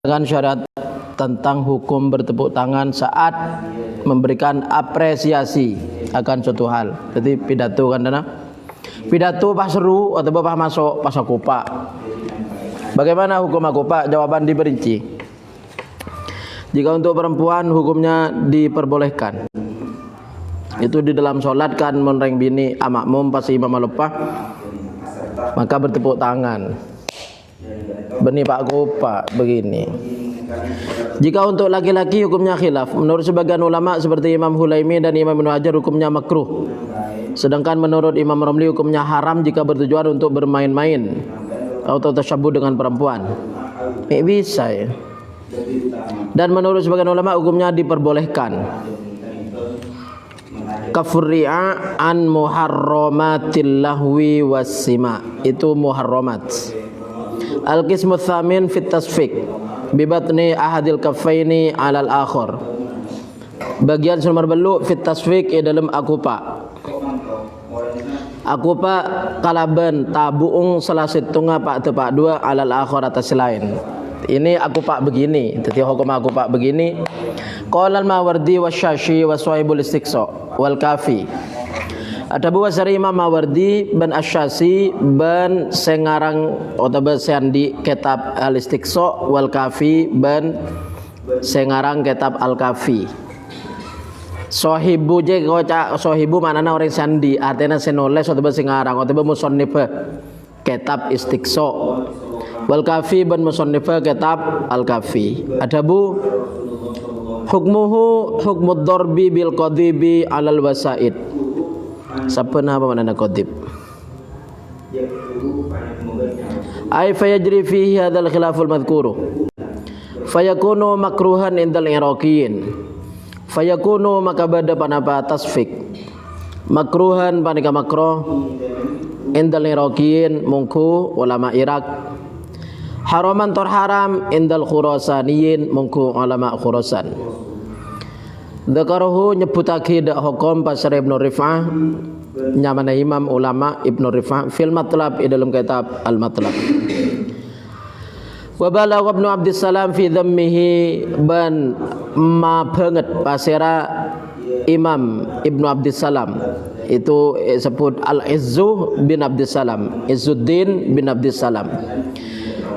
dengan syariat tentang hukum bertepuk tangan saat memberikan apresiasi akan suatu hal. Jadi pidato kan dana. Pidato pas seru atau pas masuk pas akupa. Bagaimana hukum akupa? Jawaban diperinci. Jika untuk perempuan hukumnya diperbolehkan. Itu di dalam sholat kan menreng bini amakmum pas imam lupa maka bertepuk tangan. Beni Pak Kupa begini. Jika untuk laki-laki hukumnya khilaf. Menurut sebagian ulama seperti Imam Hulaimi dan Imam Ibnu Hajar hukumnya makruh. Sedangkan menurut Imam Romli hukumnya haram jika bertujuan untuk bermain-main atau tasyabbuh dengan perempuan. Bisa ya. Dan menurut sebagian ulama hukumnya diperbolehkan. Kafurri'a an muharramatil lahwi wassima. Itu muharramat. Al-qismu tsamin fit tasfik bibatni ahadil kaffaini 'alal akhar. Bagian nomor belu fit tasfik dalam akupa. Akupa kalaban tabuung salah setengah pak tepak dua 'alal akhar atas lain. Ini akupa begini. Jadi hukum akupa begini. Qala al-Mawardi wasyashi waswaibul istiqsa wal kafi. Ada buah dari Imam Mawardi ban Asyasi ban sengarang atau sandi kitab Al-Istiqsa wal Kafi ban sengarang kitab Al-Kafi. Sohibu je kocak sohibu manana orang sandi artinya senoles atau sengarang atau musannif kitab Istiqsa wal Kafi ban musannif kitab Al-Kafi. Ada bu hukmuhu hukmud darbi bil qadibi alal wasaid. Siapa nama mana qadib? Ay fayajri fihi hadzal khilaful madhkuru. Fayakunu makruhan indal iraqiyin. Fayakunu maka bada panapa tasfik. Makruhan panika makruh indal iraqiyin mungku ulama Irak. Haraman tor haram indal khurasaniyin mungku ulama Khurasan. Dzakarahu nyebutake dak hukum pasar Ibnu Rif'ah nyamana imam ulama Ibnu Rif'ah fil matlab dalam kitab al matlab. Wa balagha Ibnu Abdissalam fi dhammihi ban ma banget pasera Imam Ibnu Abdissalam itu sebut Al-Izzu bin Abdissalam, Izzuddin bin Abdissalam.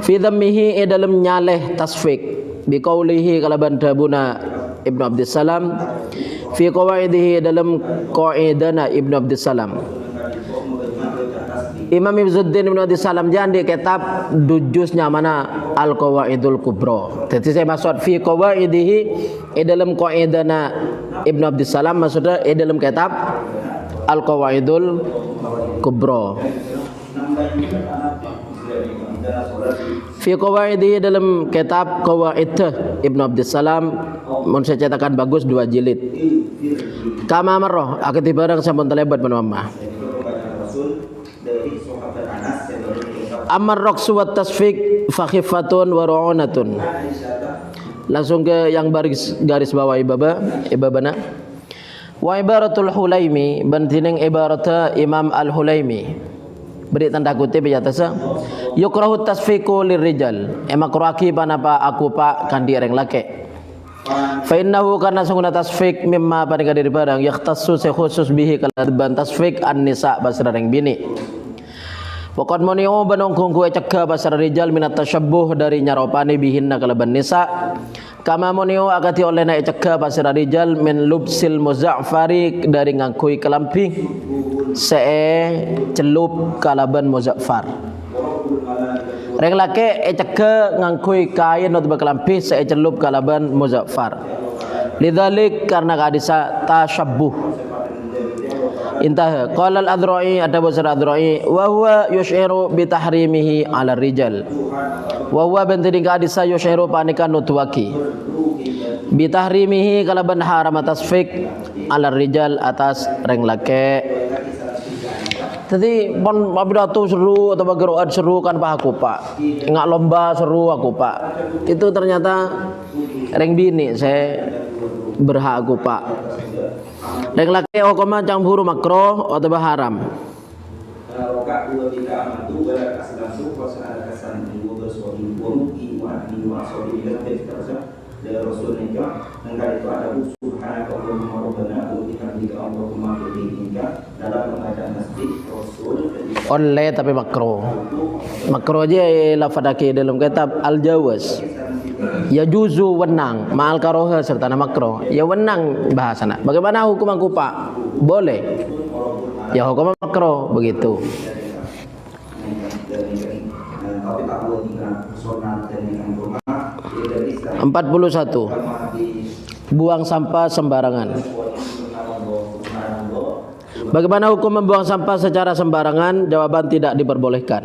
Fi dhammihi dalam nyaleh tasfik biqaulihi kalaban dabuna Ibnu Abdissalam fi qawaidihi dalam qaidana Ibnu Abdissalam. Imam Izzuddin Ibnu Abdissalam jangan di kitab dujusnya mana Al-Qawaidul Kubra. Jadi saya maksud fi qawaidihi dalam qaidana Ibnu Abdissalam maksudnya dalam kitab Al-Qawaidul Kubra. Fi qawaidi dalam kitab Qawaid Ibnu Abdissalam mun saya cetakan bagus 2 jilid. Kama marrah akati barang sampun telebat menama. Amar raqsu wat tasfik fa khifatun wa ru'unatun. Langsung ke yang garis bawah ibabana. Wa ibaratul Hulaimi bantining ibarata Imam Al-Hulaimi. Beri tanda kutip di atasnya. Yukrahu tasfiku lirijal. Emakruaki panapa aku pak kan direng laki. Fa innahu karena sungguhna tasfik mimma panika dari barang yakhtassu khusus bihi kalaban tasfik an-nisa basrareng bini. Waqad muni'u banongkung kue cegah basar rijal minat tasyabbuh dari nyaropani bihinna kalaban nisa. Kama muni'u akati olehna cegah basar rijal min lubsil muzaffari dari ngangkui kelampi celup kalaban muzaffar. Reng lake cegah ngangkui kain atau kelampi celup kalaban muzaffar. Lidzalik karena kadisa tasyabbuh. Intah qala al-Adra'i ada basar Adra'i wa huwa yush'iru bi tahrimihi 'ala rijal. Wa huwa bentini kadisa yush'iru panikan nutuwaki. Bi tahrimihi kalaban haram tasfik 'ala rijal atas reng lake. Jadi pon pidato seru atau bageroan seru kan pak aku pak, ngak lomba seru aku pak. Itu ternyata reng bini saya berhak aku pak. Reng laki okoma campur makro atau haram. oleh tapi makro. Makro aja lafadake dalam kitab Al-Jawaz. Ya juzu wenang, ma'al karoha serta nama makro. Ya wenang bahasana. Bagaimana hukuman kupa? Boleh. Ya hukuman makro begitu. 41. Buang sampah sembarangan. Bagaimana hukum membuang sampah secara sembarangan? Jawaban tidak diperbolehkan.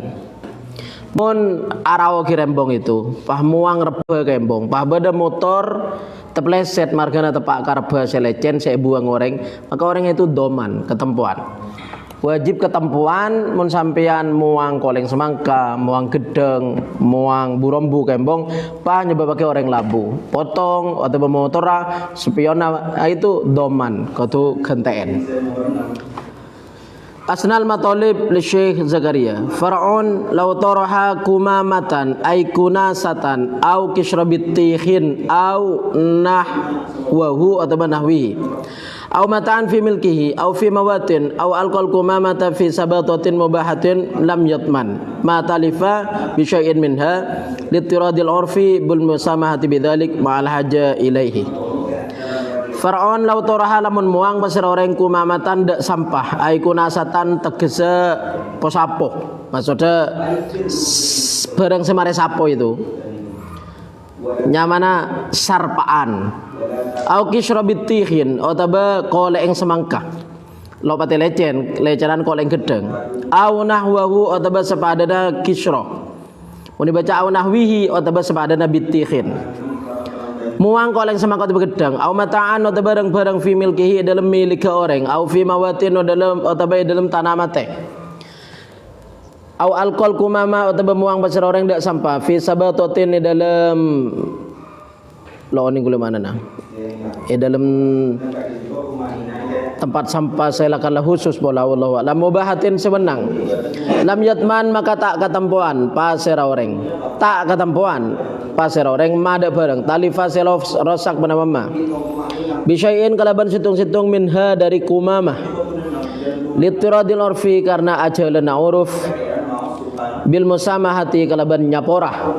Mun arao kirembong itu, pah muang rebe kembong, pah beda motor tepleset margana tepak karba selecen saya buang orang, maka orang itu doman ketempuan. Wajib ketempuan mun sampean muang koleng semangka, muang gedeng, muang burombu kembong, pah nyebabake orang labu, potong atau motora spiona itu doman, kudu genteen. Asnal matalib li Syekh Zakaria Far'un law taraha kumamatan ay kunasatan au kishrabit tihin au nahwahu atau nahwihi au mata'an fi milkihi au fi mawatin au alqal kumamata fi sabatatin mubahatin lam yatman ma talifa bi syai'in minha litiradil urfi bil musamahati bidzalik ma'al haja ilaihi. Far'on lau toraha lamun muang pasir orang kumamatan dak sampah ai kunasatan tegese posapo maksudnya barang semare sapo itu nyamana sarpaan au kisrabit tihin otaba koleng semangka lo pate leceran koleng gedeng au nahwahu otaba sepadana kisro mun dibaca au nahwihi otaba sepadana bitihin muang koleng semangka begedang au mata'an atau barang-barang fi milkihi dalam milik orang au fi mawatin atau dalam tanah mate au alkohol kumama atau muang pasir orang dak sampah fi sabatotin dalam lo ini gula mana nah dalam tempat sampah saya lakanlah khusus bola Allah lam mubahatin sewenang lam yatman maka tak ketempuan pasir orang tak ketempuan pasir orang mada barang talifa selof rosak benamama bisyai'in kalaban situng-situng minha dari kumamah litiradil urfi karena ajalana uruf bil musamahati kalaban nyaporah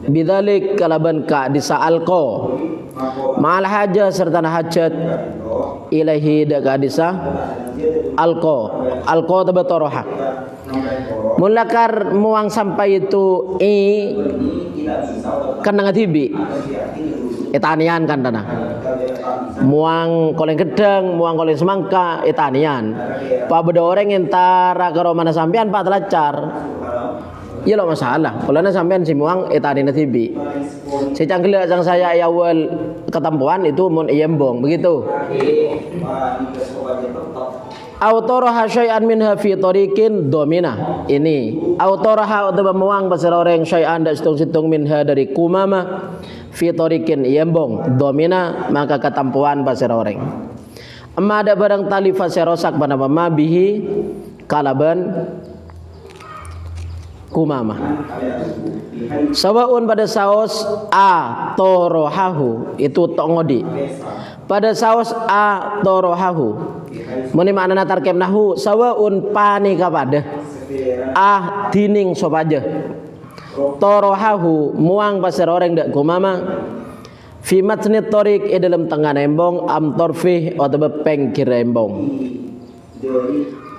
bidzalik kalaban ka disaalko ma'al haja serta hajat ilahi dak disa alko tabatoroha mulakar muang sampai itu kan ngatibi etanian kan tanah muang koleng gedeng muang koleng semangka etanian pa beda orang entara karo mana sampean pak telacar iya lo masalah kalau na sampean si muang etanian ngatibi si canggila sang saya awal ketempuan itu mun iyembong begitu autoraha syai'an minha fi tariqin domina ini autoraha atau memuang pasal orang syai'an dak situng-situng minha dari kumama fi tariqin iyembong domina maka ketempuan pasal orang amma ada barang talifa serosak bana mama bihi kalaban kumama sawaun pada saos a torohahu itu tongodi pada saos a torohahu muni makna tarkem nahu sawaun pani kapada dining sopaja torohahu muang pasir orang dak kumama fi matnit tariq dalam tengah embong am torfih atau pengkir embong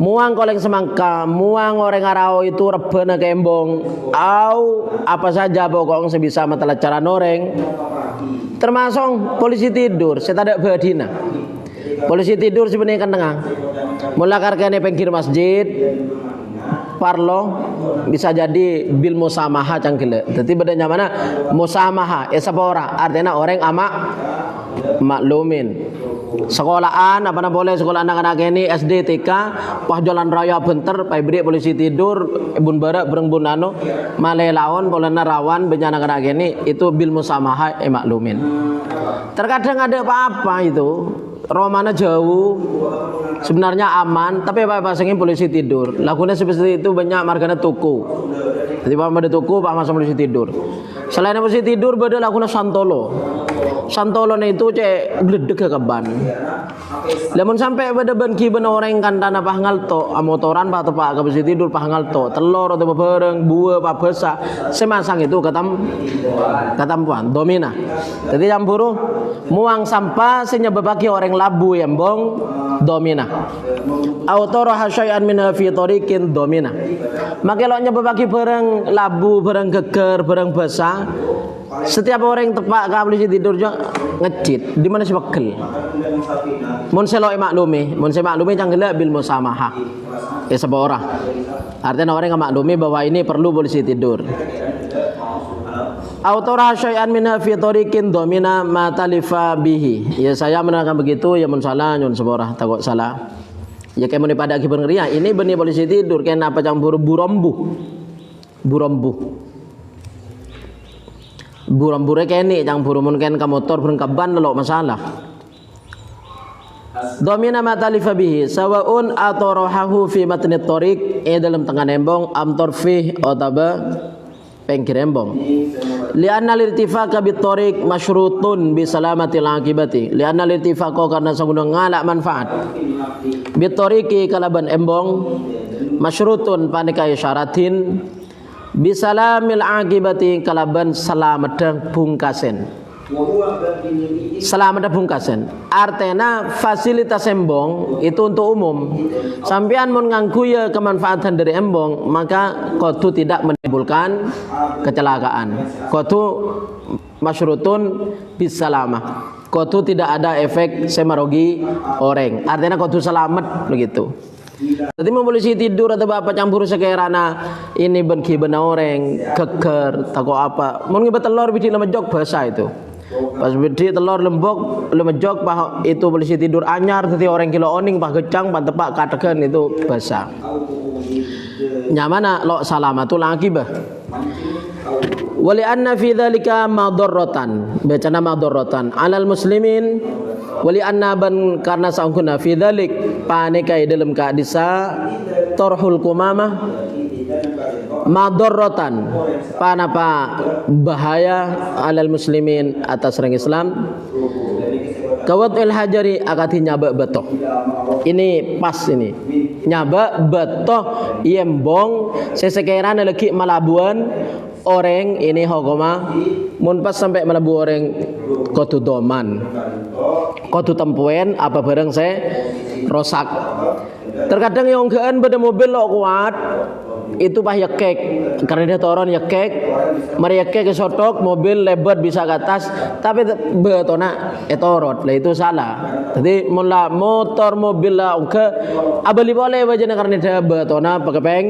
muang koleng semangka muang orang arau itu rebana kembong au apa saja pokoknya sebisa mata cara noreng termasuk polisi tidur saya tak badina polisi tidur sebenarnya kan tengah mulakar kene pengkir masjid parlo bisa jadi bil musamaha cangkile jadi bedanya mana musamaha sapora artinya orang amak maklumin sekolahan apa nak boleh sekolah anak-anak ini SD TK pas jalan raya benter pai beri polisi tidur bun barak bereng bun anu malelaon polana rawan banyak anak-anak ini itu bil musamaha maklumin terkadang ada apa-apa itu Romana jauh, sebenarnya aman, tapi Pak pasangin polisi tidur. Lagunya seperti itu banyak marganya tuku. Jadi Pak ada tuku, Pak masuk polisi tidur. Selain polisi tidur, beda lagunya Santolo. Santolo itu cek gledek ke ban. Lamun sampai pada benki bener orang kan tanah pahangalto, motoran Pak tepak ke polisi tidur pahangalto, telur atau bareng, buah, Pak besa, semasang itu katampuan, domina. Jadi campuru muang sampah senya bebaki orang labu embong domina. Autoro hasyai'an min fi tariqin domina. Maka lo nya bebaki bareng labu, bareng geger, bareng besa. Setiap orang tepak ka polisi tidur juga ngecit, di mana sih bekel. Mun seloi maklumi canggela bil musamaha. Ya sebuah orang. Artinya orang yang maklumi bahwa ini perlu polisi tidur. Autora syai'an minha fi tariqin domina ma talifa bihi. Ya saya menerangkan begitu ya mun salah nyun seborah takut salah. Ya kayak mun pada ki bener ini benih polisi tidur kena apa campur burombu. Burambure kene campur mun ken ka motor burung kaban lo masalah. Domina ma talifa bihi sawaun atarahu fi matni tariq dalam tengah nembong am torfi otaba pengkir embong. Lianna lirtifaqa bit tariq masyrutun bi salamatil aqibati. Lianna lirtifaqa karena saguna ngalak manfaat. Bit tariqi kalaban embong masyrutun panika isyaratin bi salamil aqibati kalaban salamet pungkasen. Selamat pungkasen. Artinya fasilitas embong itu untuk umum. Sampean mun nganggu ya kemanfaatan dari embong, maka kotu tidak menimbulkan kecelakaan. Kotu masyrutun bisalamah. Kotu tidak ada efek semarogi orang. Artinya kotu selamat begitu. Jadi polisi tidur atau bapak campur sekerana ini benki bena orang keker tako apa. Mun ngebet telur biji lemejok bahasa itu. Pas bedi telur lemejok bah itu polisi tidur anyar tadi orang kilo oning bah gecang bah tepak kategan itu bahasa. Nyamana lo salamatul aqibah. Wali anna fi dzalika madarratan. Bacana madarratan alal muslimin. Wali anna ban karena saungkuna fi dzalik panekai dalam kadisa torhul kumamah madarratan panapa bahaya alal muslimin atas orang Islam kawat el hajari akati nyaba betoh ini pas ini nyaba betoh yembong sesekerana lagi malabuan orang ini hokoma mun pas sampai malabu orang kotu doman kotu tempuen apa bareng saya rosak terkadang yang enggak pada mobil lo kuat itu pah yekek karena dia toron yekek mari yekek ke sotok mobil lebat bisa ke atas tapi betona etorot lah itu salah jadi mula motor mobil lah ke abali boleh wajahnya karena dia betona pakai peng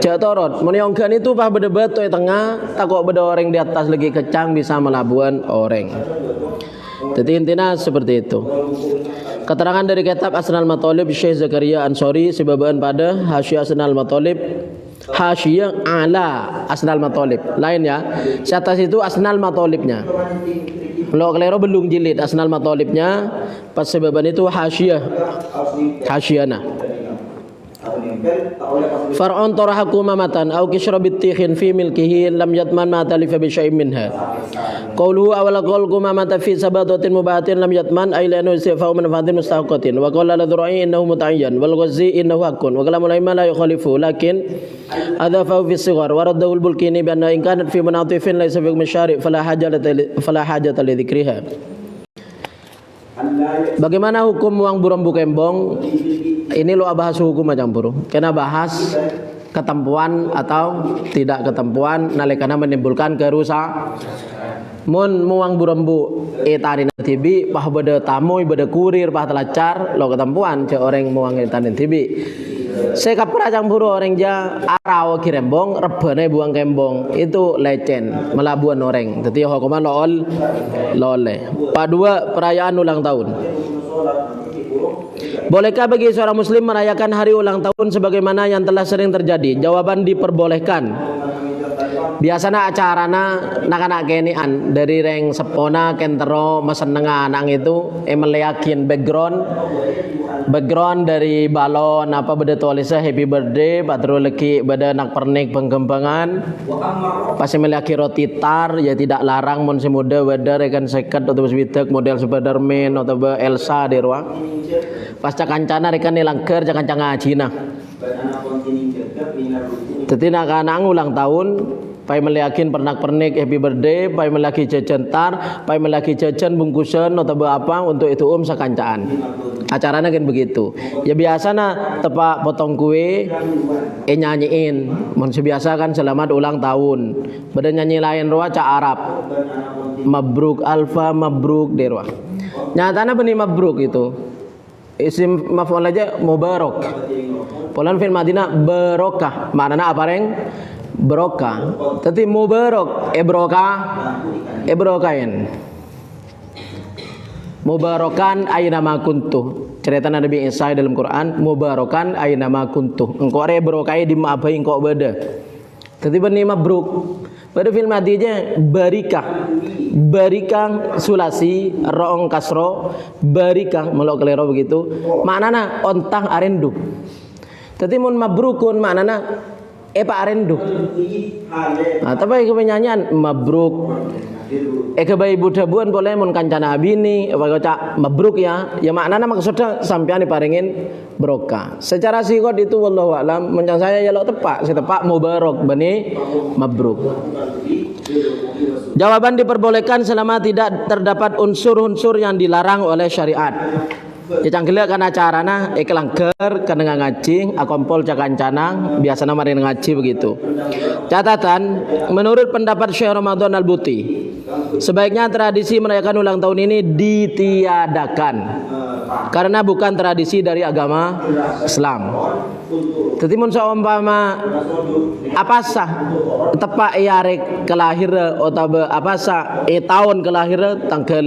jatorot mun yang enggak itu pah beda beto tengah takut beda orang di atas lagi kecang bisa melabuan orang. Jadi intinya seperti itu. Keterangan dari kitab Asnal Matalib Syekh Zakaria Ansori sebabaan pada Hasyiah Asnal Matalib, Hasyiah ala Asnal Matalib. Lain ya. Di atas itu Asnal Matalibnya. Kalau kelero belum jilid Asnal Matalibnya, pas sebabaan itu Hasyiana. Far'un tarahaku mamatan aw kishrabit tikhin fi milkihi lam yatman ma talifa bi syai'in minha. Qauluhu awal qalqu mamata fi sabatatin mubahatin lam yatman ay lanu sifa'u manfaatin mustahaqatin wa qala ladru'i innahu muta'ayyan wal ghazi innahu haqqun wa kalamul aiman la yukhalifu lakin adhafa fi sighar wa raddahu al bulkini bi anna in kanat fi munatifin laysa fi masyari' fala hajata li dzikriha. Bagaimana hukum uang burambu kembong? Ini lo bahas hukum macam buru. Kena bahas ketempuan atau tidak ketempuan nalikana menimbulkan kerusakan. Mun muang burambu tadi tibi pah beda tamu beda kurir pah telacar lo ketempuan ce orang muang tadi tibi. Saya kapra campur orang ja arau kirembong rebane buang kembong itu lecen melabuan orang. Jadi hukuman lole. Padua perayaan ulang tahun. Bolehkah bagi seorang muslim merayakan hari ulang tahun sebagaimana yang telah sering terjadi? Jawaban diperbolehkan. Biasanya acarana nak-nak kenian dari reng sepona kentero mesenengan nang itu meleyakin background dari balon apa beda tulisnya happy birthday patro leki beda nak pernik pengembangan pasti melaki roti tar ya tidak larang mon si muda beda rekan seket atau bisbitek model Spiderman atau Elsa di ruang pasca kancana rekan nilangker jangan ngaji nah jadi nak ulang tahun pai meliakin pernak-pernik happy birthday, pai melaki jajan tar, pai melaki jajan bungkusan atau apa untuk itu sakancaan. Acaranya kan begitu. Ya biasanya tepak potong kue, nyanyiin. Mun biasa kan selamat ulang tahun. Beda nyanyi lain roa ca Arab. Mabruk alfa mabruk derwa. Nyatanya benih mabruk itu. Isim maf'ul aja mubarak. Polan fil Madinah barokah. Maknanya apa reng? Barokah. Tapi mubarak ebrokain. Mubarakan aina ma kuntu. Cerita Nabi Isa dalam Quran, mubarakan aina ma kuntu. Engkau re berokai di maabai engkau beda. Tapi benih mabruk. Pada film matinya barikah sulasi roong kasro barikah melok kelero begitu. Maknana ontang arendu. Tapi mun mabrukun maknana Pak arendu. Nah, tapi kepenyanyian mabruk. Kebayi Buddha buan boleh mun kancana abini, baca mabruk ya. Ya maknanya maksudnya sampean diparingin berkah. Secara sikot itu wallahu alam, mencang saya ya lo tepak, si tepak mubarak bani mabruk. Jawaban diperbolehkan selama tidak terdapat unsur-unsur yang dilarang oleh syariat. Cangkile kan acarana kelangker kana ngaji akompol cakancanang biasanya mari ngaji begitu. Catatan menurut pendapat Syekh Ramadan Al-Buti sebaiknya tradisi merayakan ulang tahun ini ditiadakan karena bukan tradisi dari agama Islam. Jadi mun saumpama apa sah tepak yarek kelahir atau apa sah tahun kelahir tanggal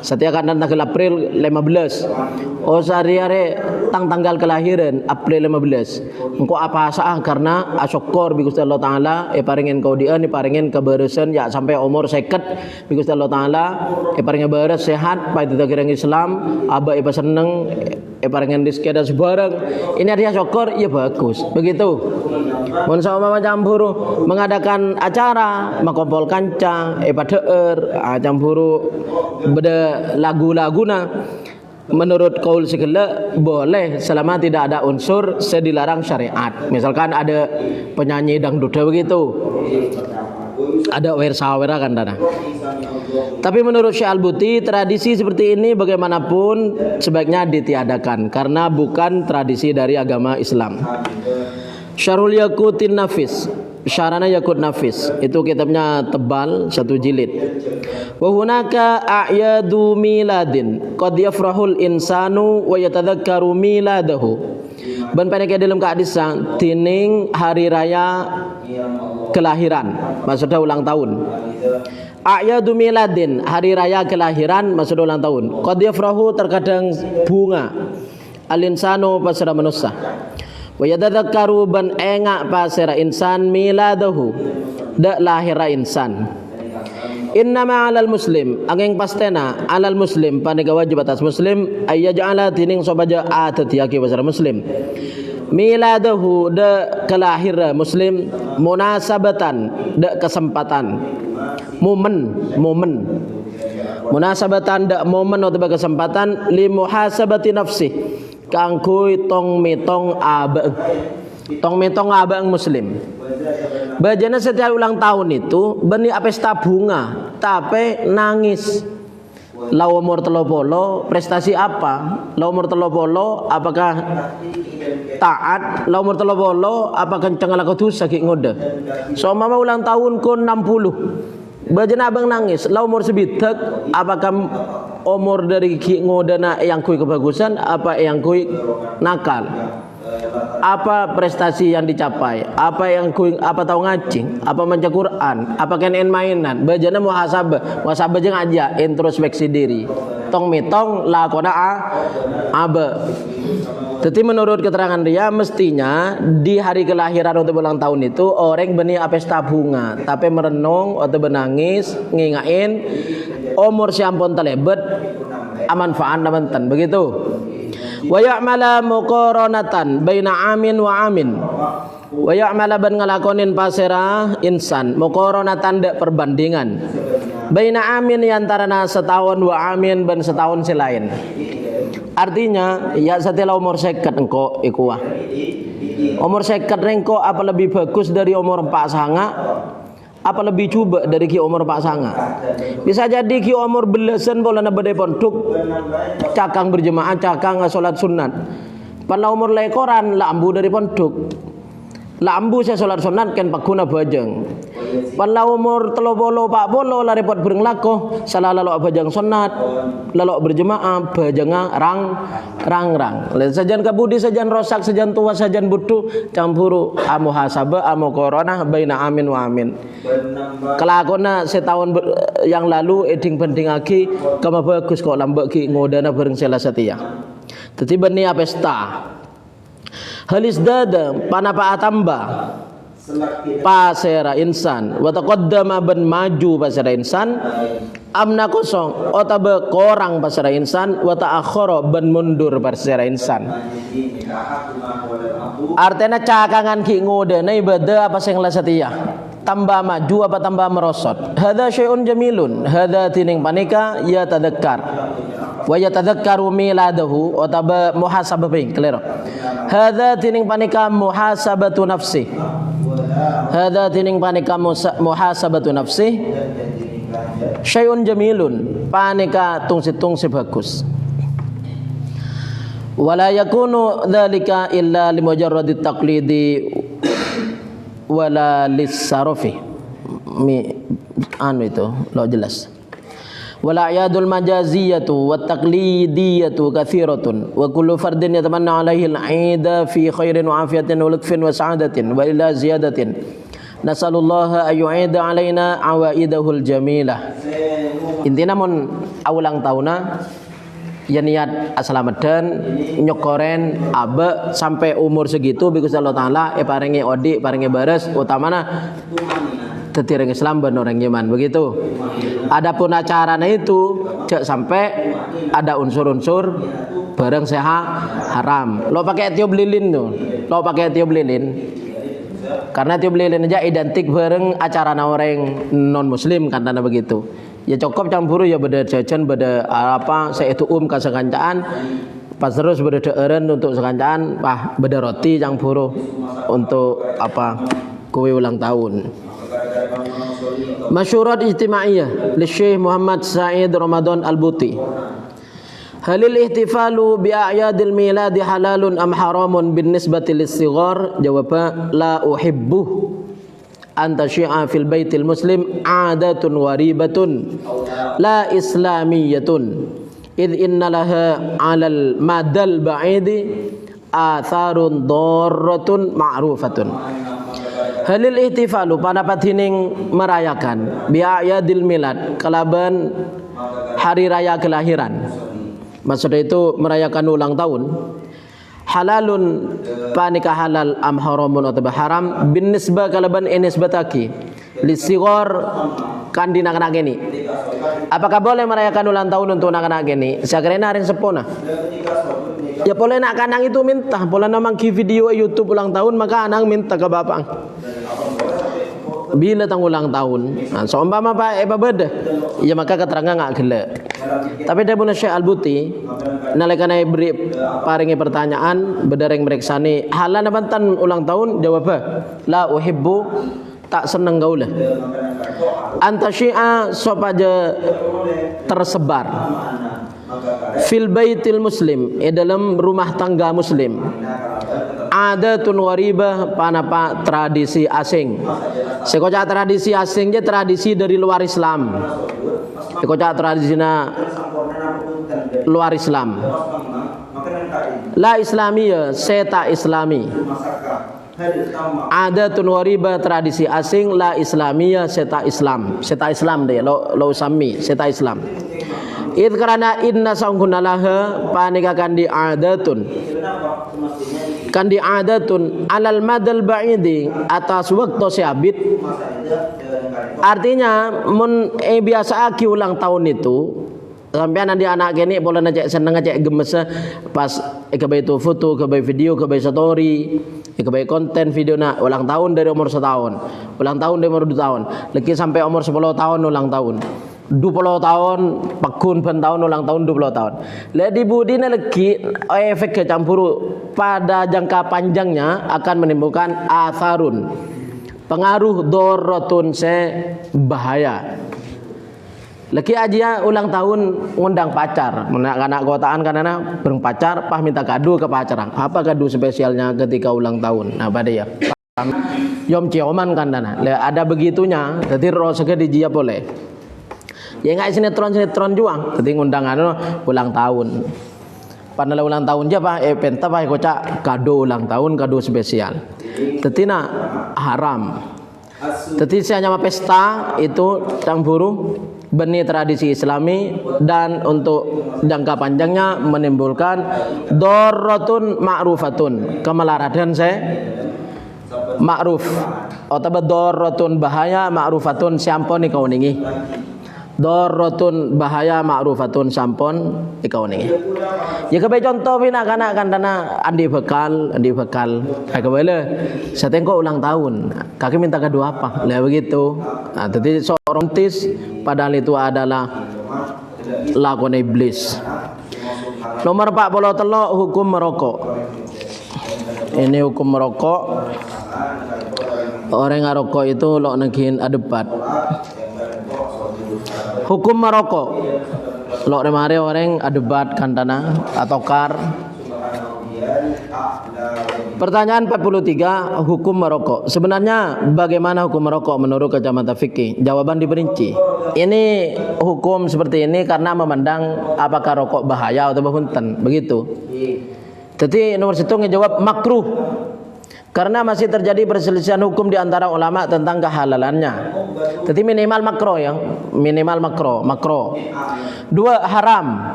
setiap kan tanggal April 15. Oh sehari-hari tanggal kelahiran April 15. Engkau apa sah karena asyukur bi Gusti Allah taala paringin kaudian paringin keberesan ya sampai umur 50 bi Gusti Allah taala paringin beres sehat pai ditegereng Islam aba iba seneng paringin rezeki dan sebarang. Ini dia syukur ya bagus. Begitu. Mun saumpama campuru mengadakan acara makompol kanca padeer campuru beda lagu-laguna menurut kaul segala boleh selama tidak ada unsur sedilarang syariat. Misalkan ada penyanyi dangdut begitu. Ada wersa-wera kan dana. Tapi menurut Syekh Al-Buti tradisi seperti ini bagaimanapun sebaiknya ditiadakan karena bukan tradisi dari agama Islam. Syarul Yaqutin Nafis, Syarana Yaqut Nafis, itu kitabnya tebal satu jilid. Wa hunaka a'yadu miladin qad yafrahul insanu wa yatadzakkaru miladahu. Ban pendek dalam keadisan tining hari raya kelahiran, maksudnya ulang tahun. A'yadu miladin, hari raya kelahiran maksudnya ulang tahun. Qad yafrahu terkadang bunga al-insanu pasra manusia. Wa yatadzakkaru ban engak pasera insan miladahu dak lahira insan. Innama 'alal muslim angin pastena 'alal muslim panega wajib atas muslim ayyaj'ala tining sobaja adat yaki pasera muslim miladahu dak kelahira muslim munasabatan dak kesempatan momen munasabatan dak momen atau kesempatan li muhasabati nafsi kangkui tong mitong abang muslim. Bajana setiap ulang tahun itu beni pesta bunga, tapi nangis. Lau umur 30 prestasi apa? Lau umur 30 apakah taat? Lau umur 30 apakah kenceng laku dosa ki ngode? So mama ulang tahun kun 60. Bajana abang nangis. Lau umur sebitek apakah umur dari ki ngodana yang kui kebagusan apa yang kui nakal? Apa prestasi yang dicapai? Apa yang kui apa tahu ngaji? Apa baca Quran? Apa kenen mainan? Bajana muhasabah jeung aja introspeksi diri. Tong mitong lakona aba. Jadi menurut keterangan dia mestinya di hari kelahiran atau ulang tahun itu orang beni pesta bunga, tapi merenung atau menangis ngingain umur siampun telebet amanfaat namantan begitu. Wa ya'mala muqaranatan baina amin wa amin. Wa ya'mala ban ngalakonin pasera insan muqaranatan dek perbandingan. Baina amin yantarana setahun wa amin ban setahun selain. Artinya ya setelah umur 50 engko ikuah. Umur 50 engko apa lebih bagus dari umur 49? Apa lebih coba dari ki umur 49? Bisa jadi ki umur belasan bolana badai pondok cakang berjemaah cakang salat sunat. Pada umur lekoran lambu dari pondok. Lambu saya salat sunat kan pakuna bajang. Pada umur 30 40 la repot bereng lako salah lalu bajang sunat lalu berjemaah bajang rang. Sajan kabudi sajan rosak sajan tua sajan butuh campuru amu hasaba amu korona baina amin wa amin. Kelakona setahun yang lalu eding penting lagi kama bagus kok lambak ki ngodana bareng sela setia. Tetiba ni pesta. Halis dada panapa atamba pasera insan wa taqaddama ban maju pasera insan amna kosong otabe korang pasera insan wa ta'akhkhara ban mundur pasera insan. Artinya cakangan ki ngode na ibadah apa sing la setia tambah maju apa tambah merosot. Hadza syai'un jamilun hadza tining panika ya tadakkar wa yatadakkaru miladahu otabe muhasabah ping clear. Hadza tining panika muhasabatu nafsi. Hadza tining panika muhasabatu nafsi. Syai'un jamilun panika tungsi bagus. Wala yakunu dzalika illa limujarradit taqlidi wala lissarofi. Anu itu lo jelas. Wala ayadul majaziyatu wat taqlidiyatu katsiratun wa kullu fardin yatamanna alaihi al-aida fi khairin wa afiyatin wa lutfin wa sa'adatin wa ila ziyadatin. Nasallallahu ayyu'ida alaina awaidahul jamilah. Intina mun ulang tahunna ya niat aslamadan nyokoren abe sampai umur segitu bi Gusti Allah taala paringi odi paringi bares utamana tetireng Islam ben orang iman begitu. Adapun acaranya itu cek sampai ada unsur-unsur barang sehat haram. Lo pakai tiup lilin tuh. Lo pakai tiup lilin. Karena tiup lilin aja identik bareng acara orang non muslim kan tanda begitu. Ya cukup campur ya beda jajan beda apa saya itu kasekancaan pas terus beda deeren untuk sekancaan beda roti campur untuk apa kue ulang tahun. Masyurat ijtimaiyah li Syekh Muhammad Said Ramadan Al-Buti. Halil ihtifalu bi a'yadil miladi halalun am haramun bin nisbati lis-sighar? Jawab la uhibbu an tashi'a fil baitil muslim 'adatun waribatun la islamiyatun id inna laha 'alal madal ba'idi atharun darratun ma'rufatun. Halil ihtifalu panapat hining merayakan bi'ayadil milad kalaban hari raya kelahiran. Maksudnya itu merayakan ulang tahun. Halalun panika halal am haramun atau haram bin nisbah kalaban inisbataki lisighar kan dinanak ini. Apakah boleh merayakan ulang tahun untuk anak-anak ini? Sakrena hari sepona. Ya boleh nak kanang itu minta, boleh namang ki video YouTube ulang tahun maka anak minta ke bapak. Bila tang ulang tahun, nah, seumpama pak beda, ya maka keterangan nggak gila. Tapi dia punya Syekh Al-Buti, nalekana beri paringi pertanyaan, bedereng mereksani halan abantan ulang tahun jawab la uhibbu tak seneng gaulah. Antasyi'a sopaja tersebar fil baitil muslim dalam rumah tangga muslim adatun waribah panapa tradisi asing. Sekoca tradisi asing je tradisi dari luar Islam. Sekoca tradisina luar Islam. La islamiyah seta islami. Adatun waribah tradisi asing la islamiyah seta Islam. Seta Islam deh lo usami seta Islam. Id karena inna sangkunalaha panikakan di adatun kan diadatun alal madal ba'idi atas waktu seabit. Artinya mun biasa aki ulang tahun itu sampai nanti anak gini boleh ngecek seneng ngecek gemes pas kebaik itu foto, kebaik video, kebaik story, kebaik konten video nak ulang tahun dari umur 1 tahun, ulang tahun dari umur 2 tahun, lagi sampai umur 10 tahun ulang tahun, 20 tahun, pakun pen tahun ulang tahun 20 tahun. Lagi budina lagi efek kecampur pada jangka panjangnya akan menimbulkan atharun, pengaruh dorotun bahaya. Lagi aja ulang tahun ngundang pacar, anak kotaan karena bereng pacar, pah minta kado ke pacar. Apa kado spesialnya ketika ulang tahun? Nah, pada ya. Yom cioman kan dana. Ada begitunya, jadi rosega dijia boleh. Ya nggak sinetron juang, jadi ngundang ulang tahun. Padahal ulang tahun aja pak, penta pak kocak kado ulang tahun, kado spesial. Tetina haram. Teti saya nyama pesta itu camburu benih tradisi Islami dan untuk jangka panjangnya menimbulkan dorotun ma'rufatun, kemelaratan ma'ruf atau dorotun bahaya ma'rufatun sampon ikau ningi. Dorotun bahaya ma'rufatun sampon ikau ningi. Ya kebaik contoh pina kana kandana andi bekal kebele setengko ulang tahun kaki minta kado apa lah begitu. Nah, jadi seorang tis padahal itu adalah lakon iblis. Nomor 43 hukum merokok. Ini hukum merokok. Orang ngarokok itu lo negin adebat. Hukum merokok. Lo remare orang adebat kandana atau kar. Pertanyaan 43, hukum merokok. Sebenarnya bagaimana hukum merokok menurut kacamata fikih? Jawaban diperinci. Ini hukum seperti ini karena memandang apakah rokok bahaya atau punten, begitu. Jadi nomor 1 ngejawab makruh. Karena masih terjadi perselisihan hukum di antara ulama tentang kehalalannya. Jadi minimal makro ya, minimal makro. 2, haram.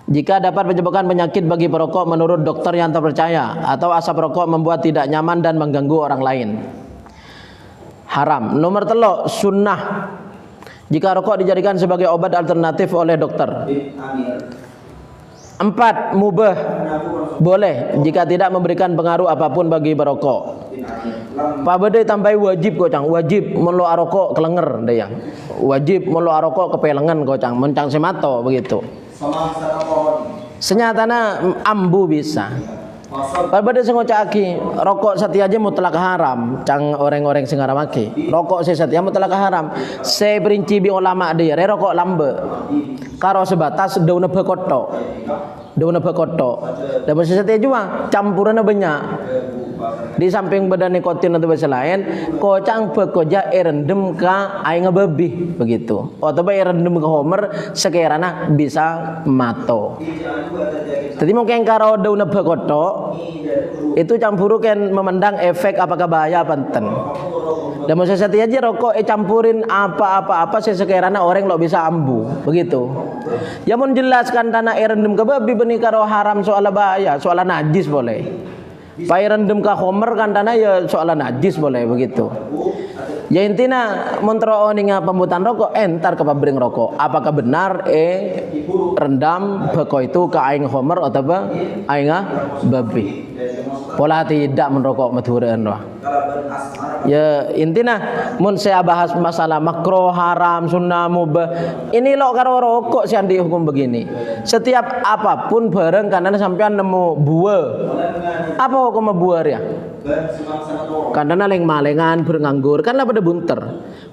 Jika dapat menyebabkan penyakit bagi perokok menurut dokter yang terpercaya atau asap rokok membuat tidak nyaman dan mengganggu orang lain. Haram. Nomor 3, sunnah. Jika rokok dijadikan sebagai obat alternatif oleh dokter. 4, mubah. Boleh jika tidak memberikan pengaruh apapun bagi perokok. Pabede tambahi wajib kocang, wajib melo arokok kelenger dayang. Wajib melo arokok kepelengan kocang, mencang semato begitu. Senyatana ambu bisa. Pabede sing ngocaki rokok setia aja mutlak haram, cang orang-orang sing ngaramake. Rokok setia mutlak haram. Se perinci bi ulama dia rokok lambe. Karo sebatas daun bekoto. Daun bekoto. Dan setia juga campurannya banyak. Di samping badan nikotin atau bahasa lain, kocang bekoja erendem ka aing ngebebi begitu. Atau erendem ke homer sekiranya bisa mato. Jadi mungkin karo daun bekoto itu campuru kan memandang efek apakah bahaya apa enten. Dan maksud saya aja rokok campurin apa sekiranya orang lo bisa ambu begitu. Ya mun jelaskan tanah erendem ke babi benih karo haram soal bahaya, soal najis boleh. Pai rendem ka homer kan tanah ya soal najis boleh begitu. Ya intinya montro ninga pembuatan rokok entar ke pabrik rokok. Apakah benar rendam beko itu ke aing homer atau aing babi? Pola tidak merokok madhuran wah. Ya intinya mun saya bahas masalah makro haram sunnah mubah. Ini lo karo rokok sih andi hukum begini. Setiap apapun bareng karena sampean nemu buah. Apa hukum buah ya? Karena leng-malengan bernganggur kan lah pada bunter.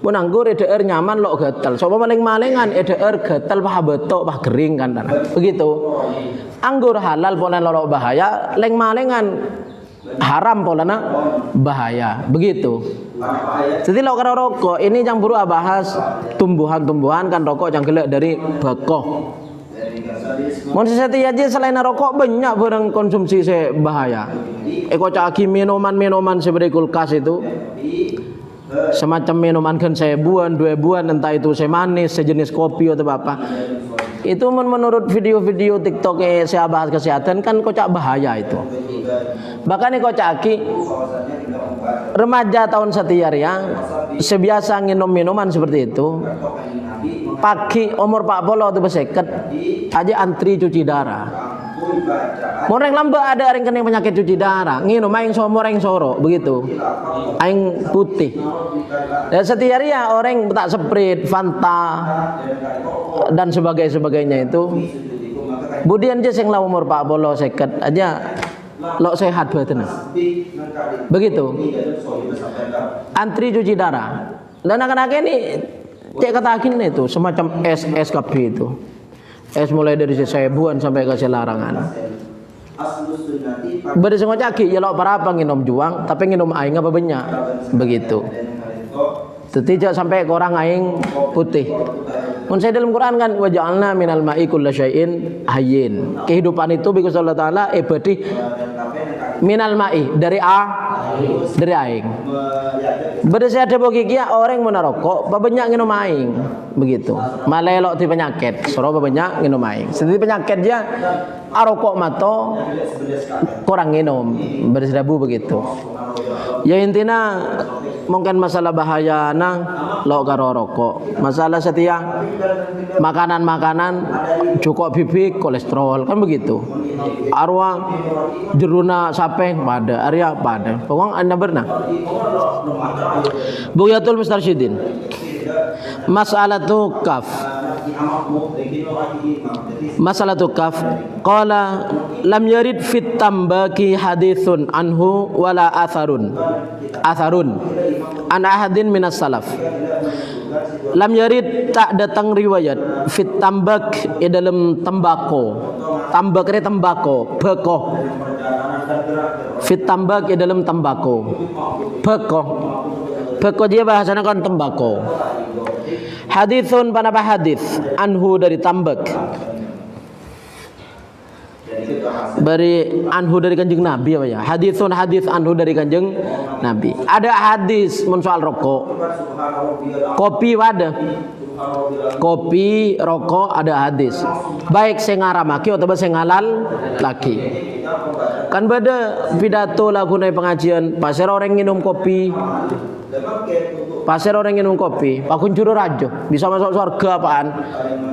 Mun anggur EDR nyaman lo gatal. Sopo maling-malengan EDR gatal pah betok pah kering kan begitu. Anggur halal pola lo bahaya, leng-malengan haram polana bahaya begitu. Jadi lo karo rokok ini yang buru bahas tumbuhan-tumbuhan kan rokok yang gelek dari bakoh. Mun sesati aja selain rokok banyak barang konsumsi bahaya. Eko caki minuman seperti kulkas itu semacam minuman kan 1 buah 2 buah entah itu manis sejenis kopi atau apa. Itu menurut video-video TikTok saya bahas kesehatan kan kocak bahaya itu. Bahkan ini kocak aki remaja tahun setiar yang sebiasa minum minuman seperti itu. Pagi umur 40 atau beseket aja antri cuci darah. Moreng lambe ada orang kena penyakit cuci darah, nginum aing somoreng soro begitu. Aing putih. Dan setiap hari ya orang tak Sprite, Fanta dan sebagainya itu. Budian aja sing lah umur 40 seket aja lo sehat batin. Begitu. Antri cuci darah. Dan anak-anak ini cek katakin itu semacam SKP itu. Es mulai dari sesebuan sampai ke selarangan. Beri semua caki ya lo para apa nginom juang tapi nginom aing apa banyak begitu. Tidak sampai ke orang aing putih. Mun saya dalam Quran kan waja'alna minal ma'i kulla syai'in hayyin. Kehidupan itu bikus Allah Ta'ala ibadih minal ma'i dari aing. Berarti ada bagi kia orang mau narokok, banyak nginum aing begitu. Malelok ti penyakit, soro banyak nginum aing. Sedih penyakit dia arokok mato kurang nginum, bersedabu begitu. Ya intinya mungkin masalah bahaya nang lo karo rokok. Masalah setia makanan-makanan cukup bibik kolesterol kan begitu. Arwah jeruna sapeng pada area pada. Pokok anda pernah. Buyatul Mustarsyidin. Mas'alatu kaf. Masalatu kaf qala lam yarid fit tambaki haditsun anhu wala atharun an ahadin minas salaf. Lam yarid tak datang riwayat fit tambak dalam tembako. Tambak ini tembako, bekoh. Fit tambak dalam tembako. Bekoh. Bekoh dia bahasanya kan tembako. Haditsun panapa hadis anhu dari tambak. Bari anhu dari kanjeng Nabi apa ya? Haditsun hadis anhu dari kanjeng Nabi. Ada hadis mun soal rokok. Kopi wadah. Kopi, rokok ada hadis. Baik sing ngaramaki atau sing halal lagi. Kan beda pidato lagu naik pengajian, pasir orang minum kopi. Pasir orang minum kopi, pakun juru rajo bisa masuk surga apaan?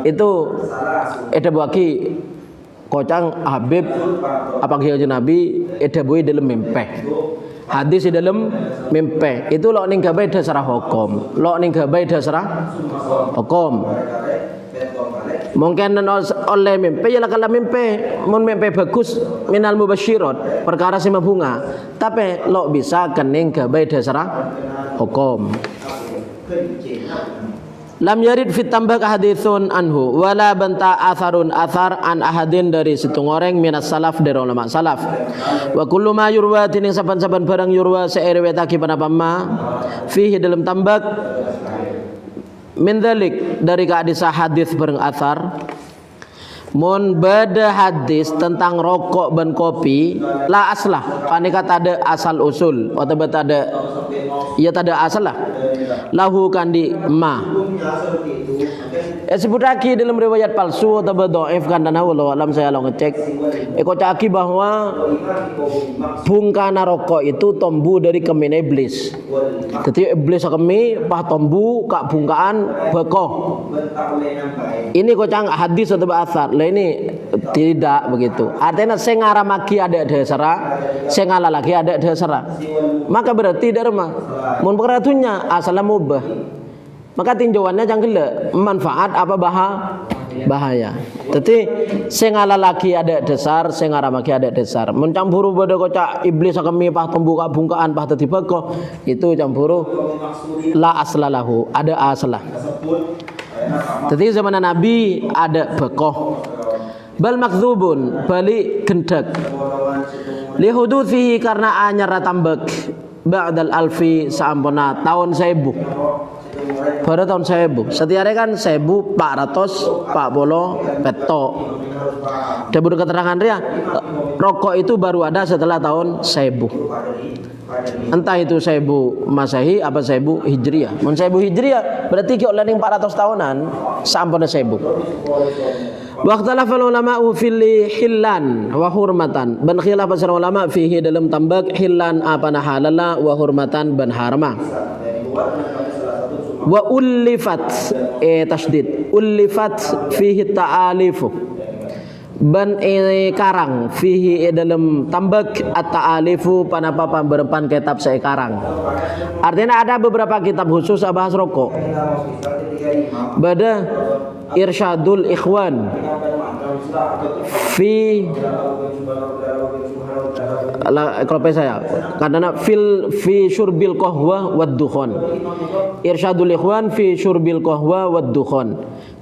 Itu ada bagi kocang Habib apa kiai Nabi ada bui dalam mimpi. Hadis di dalam mimpi. Itu lo ning gawe dasar hukum. Lo ning gawe dasar hukum. Mungkin oleh mimpi ya kalau mimpi mun mimpi bagus minal mubasyirat perkara sing bunga. Tapi lo bisa kening gawe dasar hukum. Lam yarid fit tambak haditsun anhu wala banta atharun athar an ahadin dari situng orang minas salaf dari ulama salaf. Wa kullu ma yurwa tining saban-saban barang yurwa sairwetaki panapa fihi dalam tambak min dzalik dari keadisa hadis bareng athar. Mun bada hadis tentang rokok dan kopi la aslah panika tada asal usul atau tada ya tada asal lah lahu kandi ma sebut lagi dalam riwayat palsu atau dhaif kan dan wallahu alam saya lo ngecek kocaki bahwa bungkana rokok itu tombu dari kemin iblis. Jadi iblis kami pah tombu kak bungkaan bekoh. Ini kocang hadis atau asar. Lah ini tidak begitu. Artinya sing ngaramaki ada dasar, sing ngalah lagi ada dasar. Maka berarti dharma mun peratunya asal mubah. Maka tinjauannya jangan gila manfaat apa bahaya. Jadi sing ngalah lagi ada dasar, sing ngaramaki ada dasar. Mun campuru pada kocak iblis kami pah pembuka bungkaan pah tadi beko itu campuru la aslalahu ada aslah. Jadi zaman Nabi ada bekoh. Bal makdzubun bali gendak. Li hudutsihi karena anyar tambak ba'dal alfi sampuna tahun 1000. Pada tahun 1000. Setiap hari kan 1440 peto. Debur keterangan dia rokok itu baru ada setelah tahun 1000. Entah itu 1000 Masehi apa 1000 Hijriah. Mun 1000 Hijriah berarti ki olaning 400 tahunan sampun 1000. Waqtalafal ulama'u fil hillan wa hurmatan. Ban khilaf para ulama fihi dalam tambak hillan apa halala wa hurmatan ban harma. Wa ullifat tasdid. Ullifat fihi ta'alifu. Ban karang fihi dalam tambak at-ta'alifu panapa pemberpan kitab sekarang. Artinya ada beberapa kitab khusus bahas rokok. Bada Irsyadul Ikhwan fi kalau saya karena fi syurbil qahwa wad dukhon. Irsyadul Ikhwan fi syurbil qahwa wad dukhon.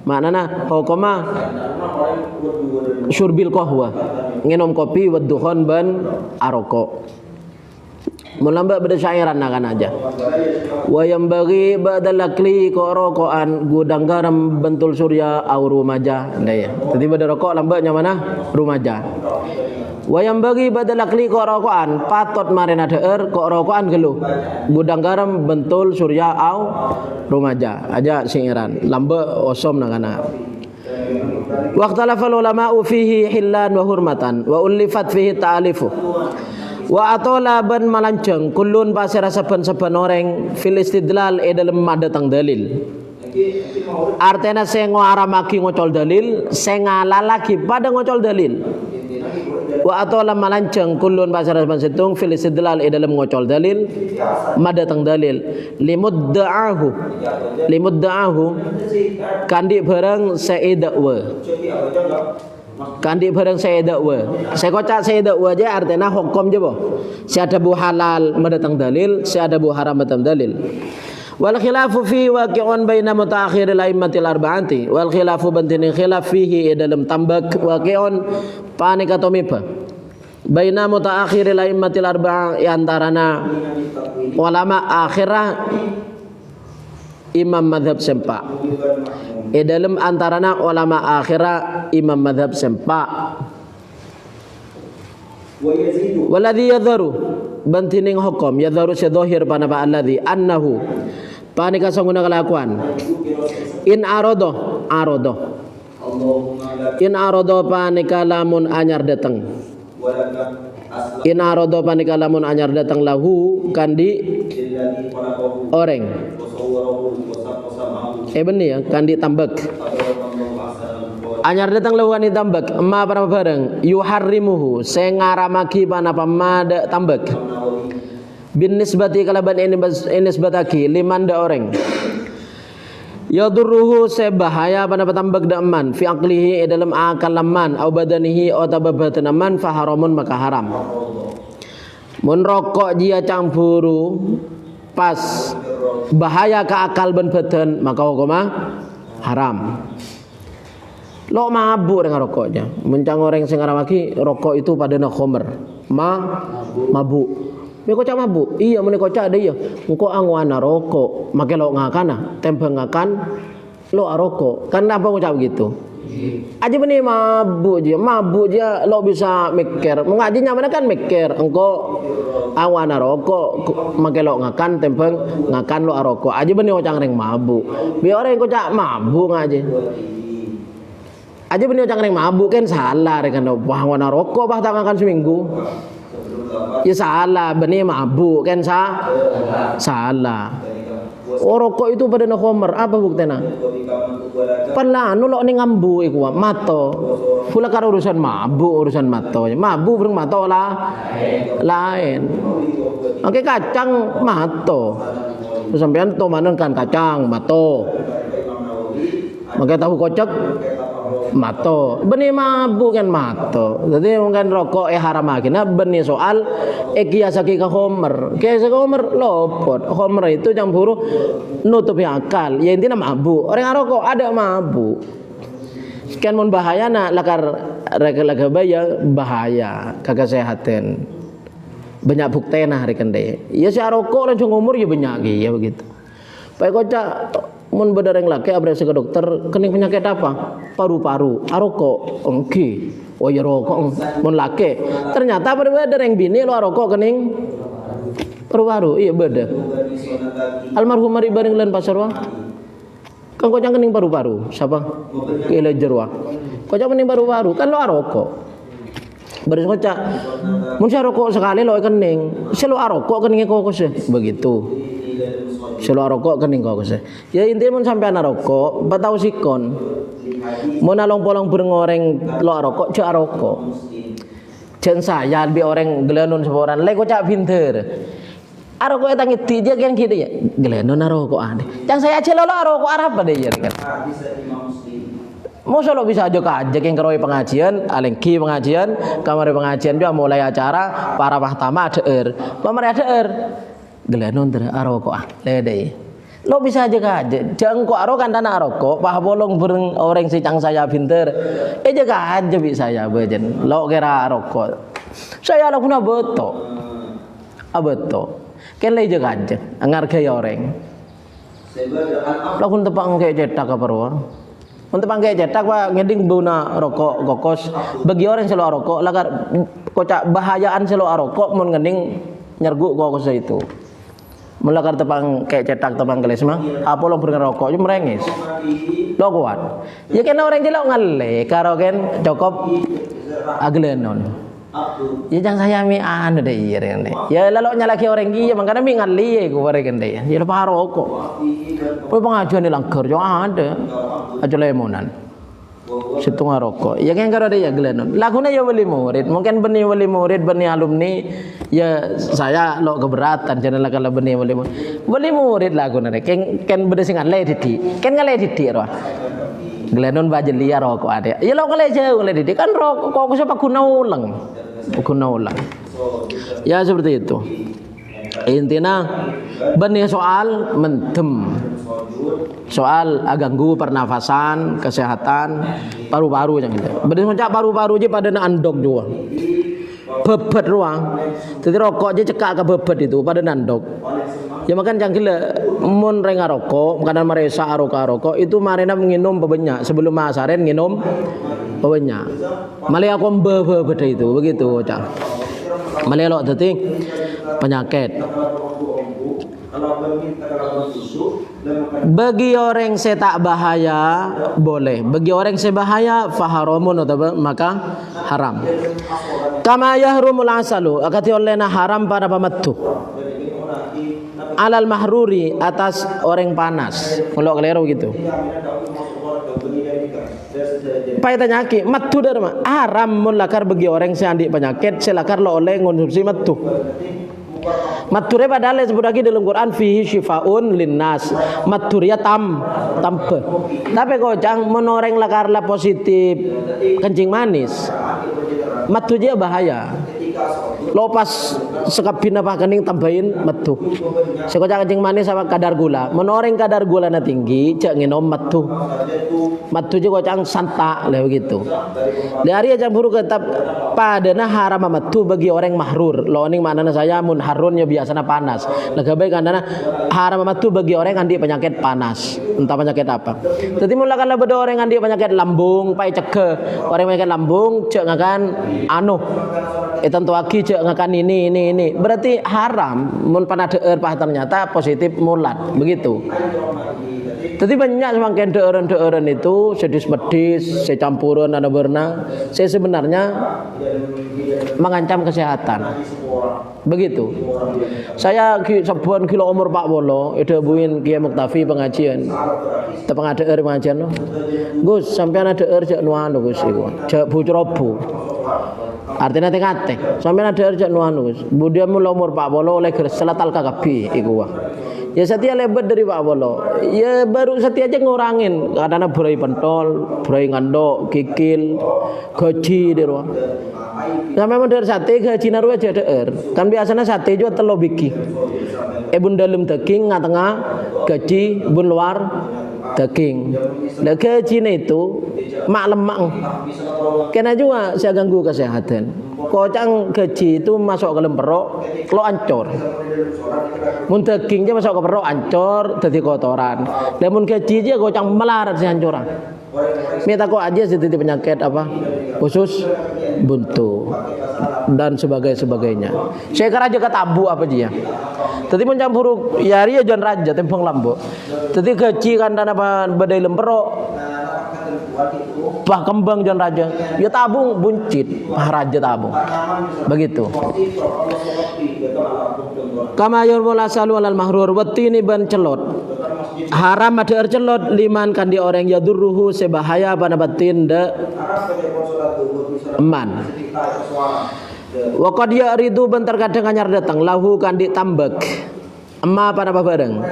Maknana hukuma syurbil qahwa nginom kopi wad dukhon ban aroko. Mulamba beda syairan akan aja. Wa yang bagi badal akli ko rokokan gudang garam bentul surya au rumaja. Ndaya. Tadi beda rokok lambanya mana? Rumaja. Wa yang bagi badal akli ko rokokan patot marena deur ko rokokan gelu. Gudang garam bentul surya au rumaja. Aja syairan. Lamba osom nakana. Waqtalafal ulama'u fihi hillan wa hurmatan wa ullifat fihi ta'alifu. Wa atola ban malanceng kulun pasira saben-saben orang fil istidlal dalam madatang dalil. Artinya saya ngaramaki ngocol dalil, saya ngalalaki pada ngocol dalil. Wa atola malanceng kulun pasira saben situng fil istidlal dalam ngocol dalil, madatang dalil. Limudda'ahu kandi barang saidakwa. Kandi barang saya dakwa. Saya kocak saya dakwa aja artinya hukum je boh. Saya ada bu halal mendatang dalil, saya ada bu haram mendatang dalil. Wal khilafu fi waqi'un baina mutaakhir al-aimmatil arba'ati. Wal khilafu bantini khilaf fihi dalam tambak waqi'un panik atau mipa. Baina mutaakhir al-aimmatil arba'a antarana ulama akhirah imam madhab sempak. Dalam antarana ulama akhirah imam madhab sempak. Waladhi yadharu bantining hukum yadharu sedhahir panapa alladhi annahu panika sanguna kelakuan in arodo in arodo panika lamun anyar datang in arodo panika lamun anyar datang lahu kandi orang benih ya kandi tambak anyar datang lawan tambak ma para bareng yuharrimuhu saya ngaramaki panapa mada tambak bin nisbati kalaban ini nisbataki liman da orang yadurruhu saya bahaya panapa tambak da man fi aqlihi dalam akal man au badanihi au tababatan man fa haramun maka haram mun rokok dia campuru pas bahaya ke akal ban badan maka hukumnya haram. Lo mabuk dengan rokoknya. Mencang orang sing ngaramaki rokok itu padana khomer. Mabuk. Me kocak mabuk. Iya meni kocak ada iya. Engko angwana rokok, make lo ngakana, tembengakan lo rokok. Kan apa ngucap gitu? Aja beni mabuk je lo bisa mikir. Mengajinya mana kan mikir. Engko awana rokok make lo ngakan tempeng ngakan lo rokok. Aja beni ocang reng mabuk. Biar orang kocak mabuk ngaji. Aja beni ocang reng mabuk kan salah rekan wah awana rokok bah tangakan seminggu. Ya salah beni mabuk kan salah. Oh rokok itu pada khomer apa buktinya? Pala anu lo ni ngambu iku mato. Pula karo urusan mabuk matonya. Mabuk bereng mato lah lain. Oke kacang mato. Sampean to manen kan kacang mato. Maka tahu kocok mato. Beni mabuk kan mato. Jadi mungkin rokok haram lagi. Nah beni soal kiasaki ke khomer. Kiasaki khomer lopot. Khomer itu campur nutupi akal. Ya intinya mabuk. Orang rokok ada mabuk. Sekian mun bahaya nak lakar reka bahaya kesehatan. Banyak bukti nah hari kende. Ya si rokok langsung umur ya banyak ya begitu. Pak kocak mun bedareng laki abrasi ke dokter kening penyakit apa? Paru-paru, aroko, engki. Oh ya rokok mun laki. Ternyata pada bedareng bini lo aroko kening Paru-paru, iya beda. Almarhum mari bareng lan pasar wah. Kan kocang kening paru-paru, siapa? Kile jerwa. Kocang kening paru-paru, kan lo aroko. Baris kocak, mun rokok sekali lo kening, selo aroko kening kokos begitu. Selo aroko kening kokos. Ya intinya mun sampean aroko, batau sikon. Mun along polong berengoreng lo aroko, cek aroko. Cek saya lebih orang gelenon seporan, le kocak pinter. Aroko etang itu dia kan gitu ya. Gelenon aroko ade. Yang saya aja lo aroko Arab pada ya kan. Masa lo bisa aja kajak yang keroi pengajian, alengki pengajian, kamar pengajian dia mulai acara para pahtama deer, pemerintah deer, gelenon ter aroko lede. Lo bisa aja kajak, jangan kok aroko kan tanah aroko, pah bolong bereng orang si cang saya pinter, jaga aja bisa saya bejen, lo kira aroko, saya lo punya beto, abeto. Kan lagi jaga aja, ngargai orang. Lakun tepang kayak cetak apa ruang? Untuk pakai cetak pak ngeding buna rokok kokos. Bagi orang selo rokok, lagar kocak bahayaan selo rokok mun ngeding nyerguk kokos itu. Mulakar tepang kayak cetak tepang keles mah, apa lo beringat rokok itu merengis. Lo kuat. Ya kan orang jelek ngale, karo kan cukup aglenon. Ya jangan saya mi anu deh iya deh. Ya lalu nyalaki orang gila, makanya mi ngali ya gue berikan deh. Ya lupa rokok. Pokoknya pengajuan di langgar jangan ada. Aja lemonan. Situ ngarokok. Ya kan kalau ada ya gelenon. Lagunya ya wali murid. Mungkin benih wali murid, benih alumni. Ya saya lo keberatan. Jangan lah kalau benih wali murid. Wali murid lagunya deh. Kan berdasarkan ledi. Kan nggak ledi roh. Gelenon baja liar rokok ada. Ya lo kalau jauh ledi kan rokok. Kok siapa guna ulang. Ya seperti itu. Intinya benih soal mentem, soal ganggu pernafasan, kesehatan, paru-paru yang gitu. Benih soal paru-paru aja pada nandok juga. Bebet ruang. Jadi rokok aja cekak ke bebet itu pada nandok. Ya makan jangan gila. Mun renga rokok, makanan meresa rokok itu marina menginum bebanyak sebelum masaren nginum bebanyak. Malah aku beda itu begitu cak. Malah lo tadi penyakit. Bagi orang yang tak bahaya boleh. Bagi orang yang bahaya faharamun atau maka haram. Kama yahrumul asalu akati olehna haram pada pemetu. Alal mahruri atas orang panas. Kalau keliru gitu. Pai tanyaki matu dari mana? Haram mulakar bagi orang yang andi penyakit selakar lo oleh konsumsi matu. Mature padahal disebut lagi dalam Quran fihi syifaun linnas. Maturia tampe. Tapi kok jangan menoreng lakarlah positif kencing manis. Matu dia bahaya. Lo pas sekapin apa kening tambahin metu. Sekocak kencing manis sama kadar gula. Menoreng kadar gula na tinggi, cak nginom metu. Metu juga kocang santak lah begitu. Dari aja buruk tetap padana haram metu bagi orang mahrur. Lo ning manana saya mun harunnya biasanya panas. Lega baik karena haram metu bagi orang andi penyakit panas. Entah penyakit apa. Jadi mula kalau beda orang andi penyakit lambung, pai ceke. Orang penyakit lambung cek ngakan anu. Tentu lagi cek ngakan ini. Berarti haram. Mun panah deer pah ternyata positif mulat. Begitu. Jadi banyak semakin deeren itu sedis-medis, secampuran ada berenang. Saya sebenarnya mengancam kesehatan. Begitu. Saya sebulan kilo umur Pak Bolo, itu buin Kiai Muktafi pengajian. Tepang ada pengajian loh. Gus, sampean ada cek nuanu Gus iku. Cek bucrobu. Artinya tengate. Sampean ada cek nuanu Gus. Budia mula umur Pak Bolo oleh selatal kagabi iku wah. Ya setia lebat dari Pak Bolo. Ya baru setia aja ngurangin. Kadang berai pentol, berai ngandok, kikil, gaji di ruang. Sampai modern sate gaji naruh aja deer. Kan biasanya sate juga telo biki. Bun dalam daging ngatengah gaji bun luar daging. Lah gajinya itu mak lemak. Kena juga saya ganggu kesehatan. Kocang gaji itu masuk ke lemperok, lo ancur. Mun dagingnya masuk ke perok ancur, jadi kotoran. Dan mun gaji aja kocang melarat si hancuran. Minta kok aja jadi penyakit apa? Khusus buntu. dan sebagainya. Saya raja katabu apa dia? Tadi mencampur yari jan raja tempong lambo. Tadi kecil kan dana badai lempero. Pah kembang jan raja. Ya tabung buncit, pah raja tabung. Begitu. Kama yurmul asalu alal mahrur watini ban celot. Haram ada celot liman kan di orang yadurruhu sebahaya pada batin de eman. Wa qad yaridu bentar kadang anyar datang lahu kan ditambek. Emma pada bareng.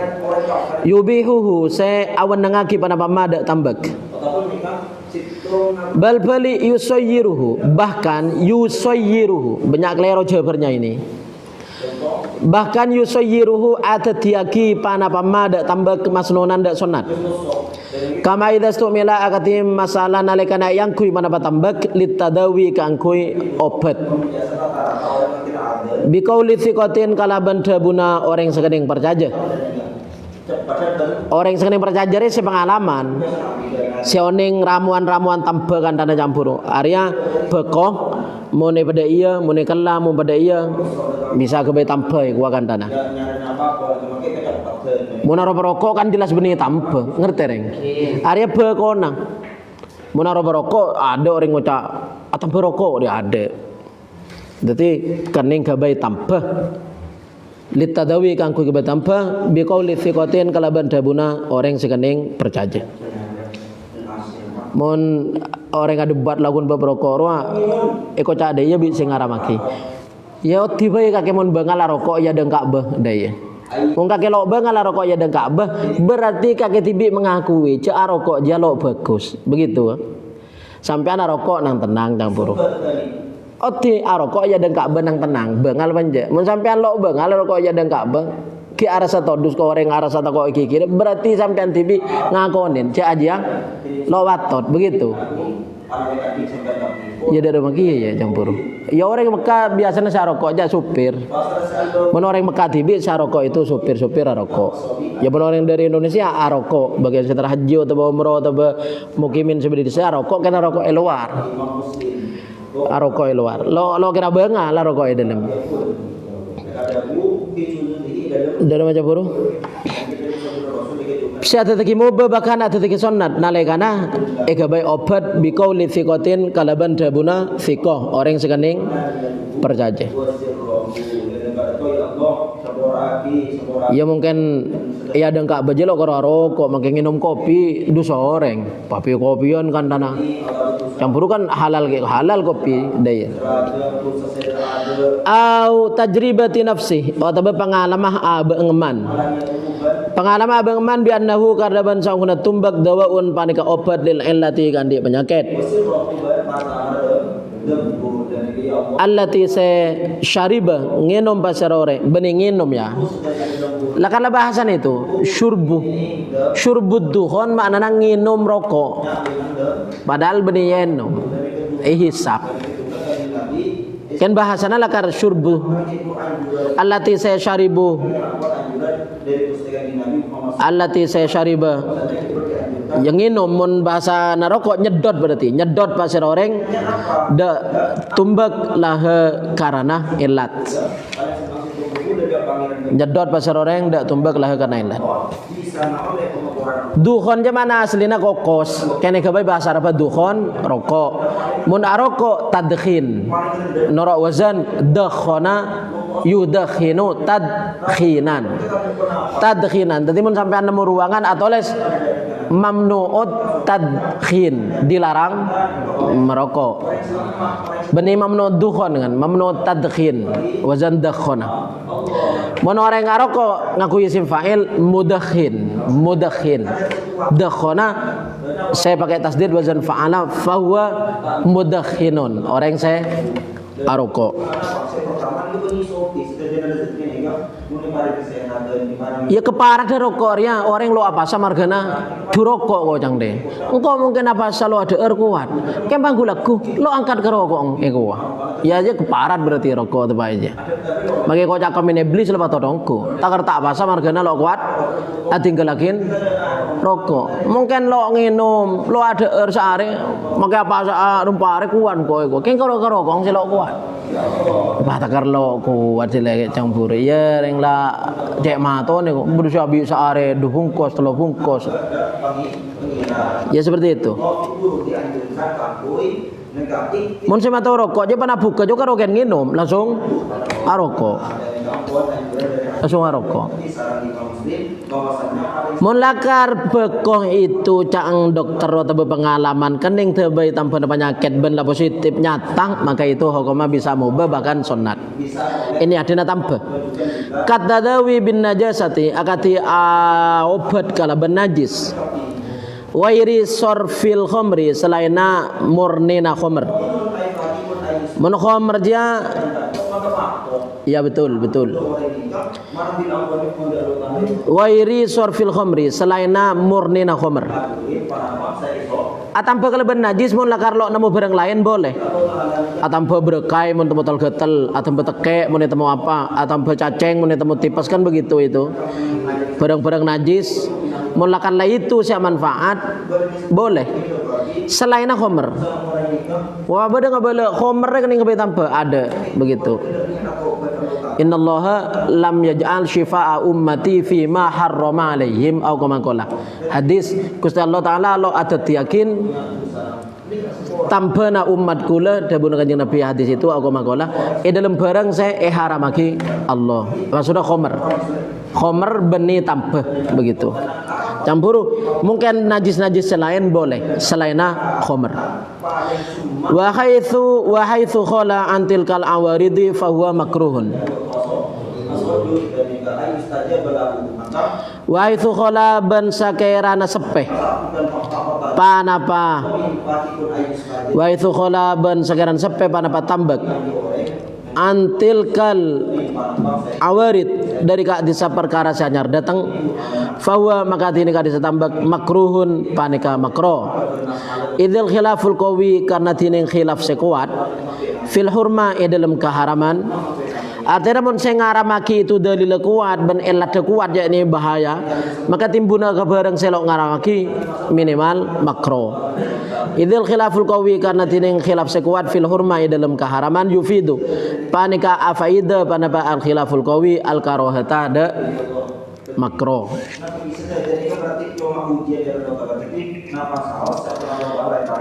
Yubihuhu se awan nangaki pada pamada tambek. Bal bali yusayyiruhu bahkan yusayyiruhu banyak lero jawabannya ini. Bahkan yusayyiruhu atatiaki pana pamada tambah kemasnunan dak sunat. Kama idza stumila akati masalah nalikana yang kui mana tambak litadawi kangkui obat. Biqauli thiqatin kalaban dabuna orang sekening percaya. Orang sekening percaya si pengalaman. Si oning ramuan-ramuan tambakan tanah campur. Arya bekoh mune pada iya, mune kala mun pada iya bisa ke tambah gua kan tanah. Mun rokok kan jelas benih tambah, ngerti reng? Arya bekona. Mun rokok ada orang ngucap atau berokok dia ada. Jadi kening gabai tambah. Litadawi kangku gabai tambah biqauli thiqatin kalaban dabuna orang sekening percaya. Mon orang ada buat lagun beberokok roa eko cade ya bisa ngaramaki ya tiba ya kakek mon bengal rokok ya dengkak beh daya mon kakek lo bengal rokok ya dengkak beh berarti kakek tibi mengakui cak rokok dia lo bagus begitu sampai anak rokok nang tenang campur oti rokok ya dengkak beh nang tenang bengal manja mon sampai lo bengal rokok ya dengkak beh ki arasa todus ko orang arasa tako iki kira berarti sampean tibi ngakonin cak aja lo watot begitu. Ya dari Mekah ya campur. Ya orang Mekah biasanya sarokok aja supir. Mun orang Mekah tibi sarokok itu supir rokok. Ya mun orang dari Indonesia arokok bagian setelah haji atau umroh atau mukimin seperti itu rokok kena rokok luar. Arokok luar. Lo kira bengal lah rokok dalam. Dari macam burung. Bisa teteki moba bahkan ada teteki sunat nalekana egabai obat biqauli thiqatin kalaban dabuna thiqah orang sekening percaya. Ya mungkin ya dengkak bejelo karo rokok makin minum kopi dosa orang. Tapi kopian kan tanah campur kan halal kopi daya. Au tajribati nafsi atau pengalaman abangeman. Pengalaman abangeman bi annahu kardaban saungna tumbak dawaun panika obat lil illati kandi penyakit. Allati se syariba nginom pasarore bening nginom ya. Lah kalau bahasan itu syurbud dukhon maknana nginom rokok. Padahal bening nginom hisab. Kan bahasana lakar syurbu allati saya syaribu allati saya syariba yang nginum mun bahasa narokok nyedot berarti nyedot pasir orang da tumbak lah karana ilat nyedot pasir orang da tumbak lah karana ilat dukhon je mana aslina kokos kene kabeh bahasa apa dukhon rokok mun arokok tadkhin nora wazan dakhana yudakhinu tadkhinan tadi mun sampean nemu ruangan atau les mamnu'ut tadkhin dilarang merokok benih mamnu' dukhon kan mamnu' tadkhin wazan dakhana mun orang ngarokok ngaku isim fa'il mudakhin dakhana saya pakai tasdid wazan fa'ala fahuwa mudakhinun orang saya arokok Ya keparat rokok ya orang lo apa samargana durokok kok cang deh. Engkau mungkin apa lo ada kuat. Kembang gulaku lo angkat ke rokok ego. Ya aja keparat berarti rokok itu aja. Bagi kau cakap iblis lepas todongku. Tak kerta apa samargana lo kuat. Tinggalin rokok. Mungkin lo nginum lo ada sehari. Maka apa rumpare kuat kok ego. Keng kalau ke rokok sih lo kuat. Bah takar lo kuat sih lagi campur ya ring lah cek mato nih kok berusaha bisa are 2 bungkus 3 bungkus ya seperti itu. Mun si mato rokok aja pana buka juga roken nginum langsung arokok mun lakar bekong itu cang dokter atau berpengalaman kening terbaik tanpa penyakit benda positif nyatang maka itu hukumnya bisa mubah bahkan sunat. Ini adina tanpa katadawi bin najasati akati obat kala benajis wairi sorfil khomri selaina murnina khomer mun khomer dia ya betul wairi sorfil khomri selaina murnina khomer atampa keleban najis mun lakar lo nemu barang lain boleh atampa berkai mun temu tol getel atampa tekek mun temu apa atampa cacing mun temu tipes kan begitu itu barang-barang najis mun lakar lah itu siap manfaat boleh selain khomer wah beda nggak boleh khomer kan yang tanpa ada begitu. Innallaha lam yaj'al shifaa'a ummati fi ma harrama alaihim au kama qala. Hadis Gusti Allah taala lo adat yakin tampana umat kula dabun kanjeng Nabi hadis itu au kama qala dalam barang saya haramaki Allah. Maksudnya khomer beni tambah begitu. Campur mungkin najis-najis selain boleh selaina khomer. Wa haitsu khala antil kal awaridi fa huwa makruhun. Wa haitsu khala ban sakerana sepeh panapa wa haitsu khala ban sakeran sepeh panapa tambak antil kal awarid dari kadisa perkara sanyar datang fawa maka ini kadisa tambak makruhun panika makro idzal khilaful qawi karena tining khilaf sekuat fil hurma dalam keharaman artinya mun saya ngaramaki itu dalil kuat ben elat kuat yakni bahaya maka timbuna kebareng selok ngaramaki minimal makro idzal khilaful qawi karena tining khilaf sekuat fil hurma dalam keharaman yufidu panika afaida panapa al khilaful qawi al karahata da makro.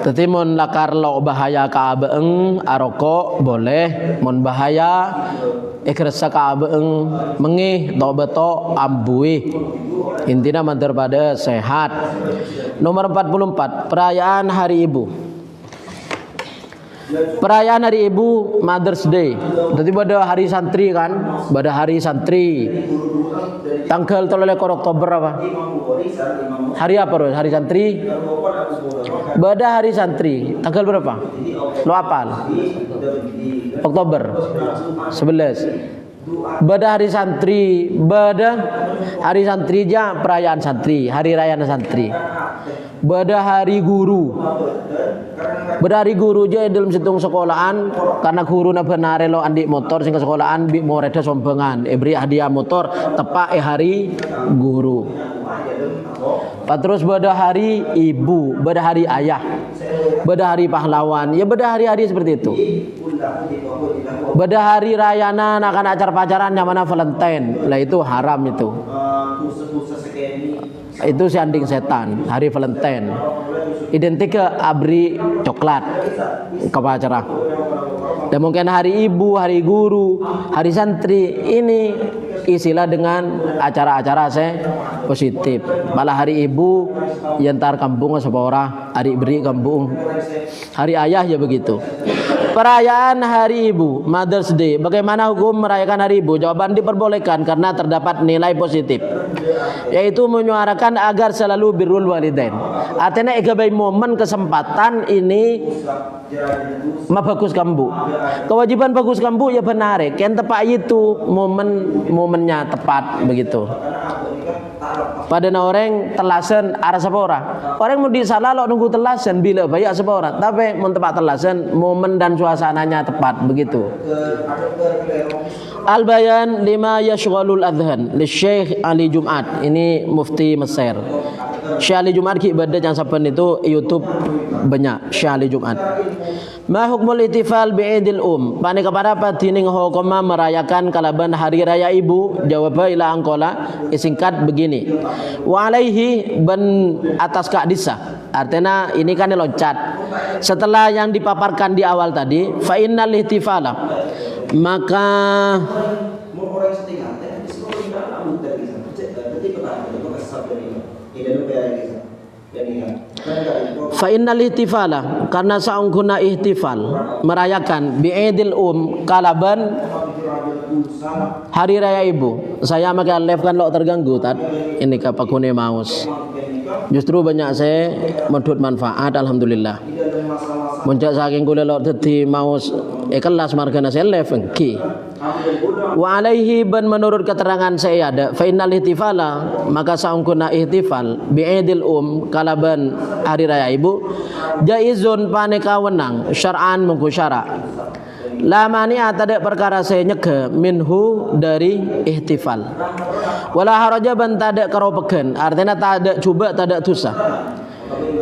Tetapi mun lakar lo bahaya ka beeng aroko boleh mun bahaya ikrasa ka beeng mengih to beto ambui intina mantar pada sehat. Nomor 44 perayaan hari ibu. Perayaan hari ibu Mother's Day. Jadi pada hari santri kan, pada hari santri. Tanggal 3 Oktober apa? Hari apa bro? Hari santri. Pada hari santri. Tanggal berapa? Lo apal? Oktober 11. Pada hari santri, pada hari santri aja perayaan santri, hari raya santri. Pada hari guru. Pada hari guru aja dalam situng sekolahan karena guru na benare lo andik motor sing sekolahan bi mau reda sombengan beri hadiah motor tepak hari guru. Terus pada hari ibu, pada hari ayah, pada hari pahlawan, ya pada hari-hari seperti itu. Pada hari rayana akan acara pacaran yang mana Valentine, lah itu haram itu. Itu sianding setan, hari Valentine. Identik ke abri coklat ke pacara. Dan mungkin hari ibu, hari guru, hari santri ini isilah dengan acara-acara positif. Malah hari ibu yantar kampung sebuah hari beri kampung. Hari ayah ya begitu. Perayaan Hari Ibu, Mother's Day. Bagaimana hukum merayakan Hari Ibu? Jawaban diperbolehkan karena terdapat nilai positif, yaitu menyuarakan agar selalu birrul walidain. Artinya egabai momen kesempatan ini bagus kambu. Kewajiban bagus kambu ya benar. Yang tepat itu momennya tepat begitu. Pada orang telasan arah sepora. Orang mau disalah lo nunggu telasan bila banyak sepora. Tapi mau tepat telasan momen dan suasananya tepat begitu. Al-Bayan lima yashghalul adhan li Syekh Ali Jumat. Ini mufti Mesir. Syekh Ali Jumat ki ibadah yang saben itu YouTube banyak Syekh Ali Jumat. Ma hukmul ihtifal bi'idil Pani kepada apa dining hukuma merayakan kalaban hari raya ibu? Jawab ila angkola singkat begini. Wa alaihi ban atas kadisa. Artinya ini kan loncat. Setelah yang dipaparkan di awal tadi, fa innal ihtifala maka fa innal ihtifala karena saungkuna ihtifal merayakan bi'idil kalaban hari raya ibu. Saya makai live kan lo terganggu tat ini kapakune mouse. Justru banyak saya medhut manfaat alhamdulillah. Muncak saking kula lo dadi mouse kelas margana saya live engki. Wa alaihi ban menurut keterangan saya ada fa innal ihtifala maka saungkuna ihtifal bi'idil kalaban hari raya ibu jaizun paneka wenang syar'an mungku syara. La mani'a tidak perkara saya nyege minhu dari ihtifal. Wala haraja ban tidak karopeken artinya tidak coba tidak dosa.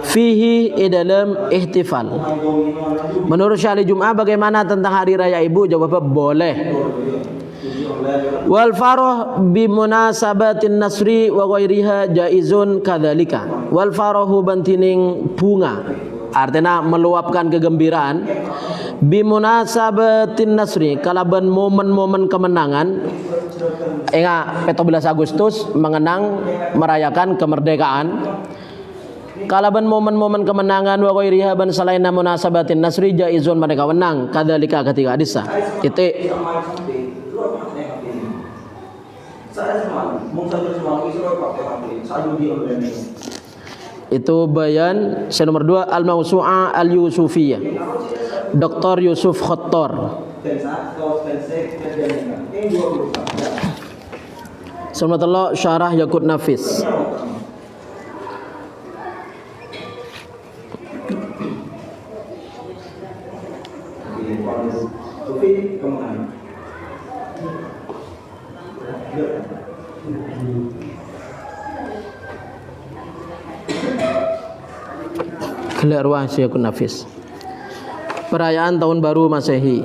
Fihi dalam ihtifal. Menurut Syekh Ali Jum'ah bagaimana tentang hari raya ibu? Jawab boleh. Wal farah bi munasabatin nasri wa ghairiha jaizun kadzalika. Wal farahu bantining bunga artinya meluapkan kegembiraan bi munasabatin nasri kalaban momen-momen kemenangan. Ingat 17 Agustus mengenang merayakan kemerdekaan. Kalaban momen-momen kemenangan wa ghairiha ban salaina munasabatin nasri jaizun mereka menang kadzalika ketika adisa. Itu bayan saya nomor 2 al-mausu'ah al-yusufiyah Dr. Yusuf Khottor. Sallallahu syarah Yakut Nafis. Keluar Yakut Nafis. Perayaan tahun baru Masehi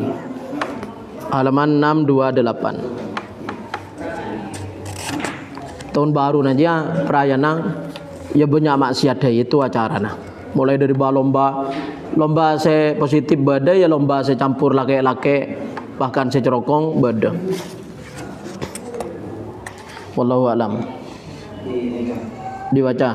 halaman 628. Tahun baru aja perayaan ya banyak maksiat itu acaranya. Mulai dari lomba saya positif bada ya lomba saya campur laki-laki bahkan saya cerokong bada. Wallahu alam. Dibaca.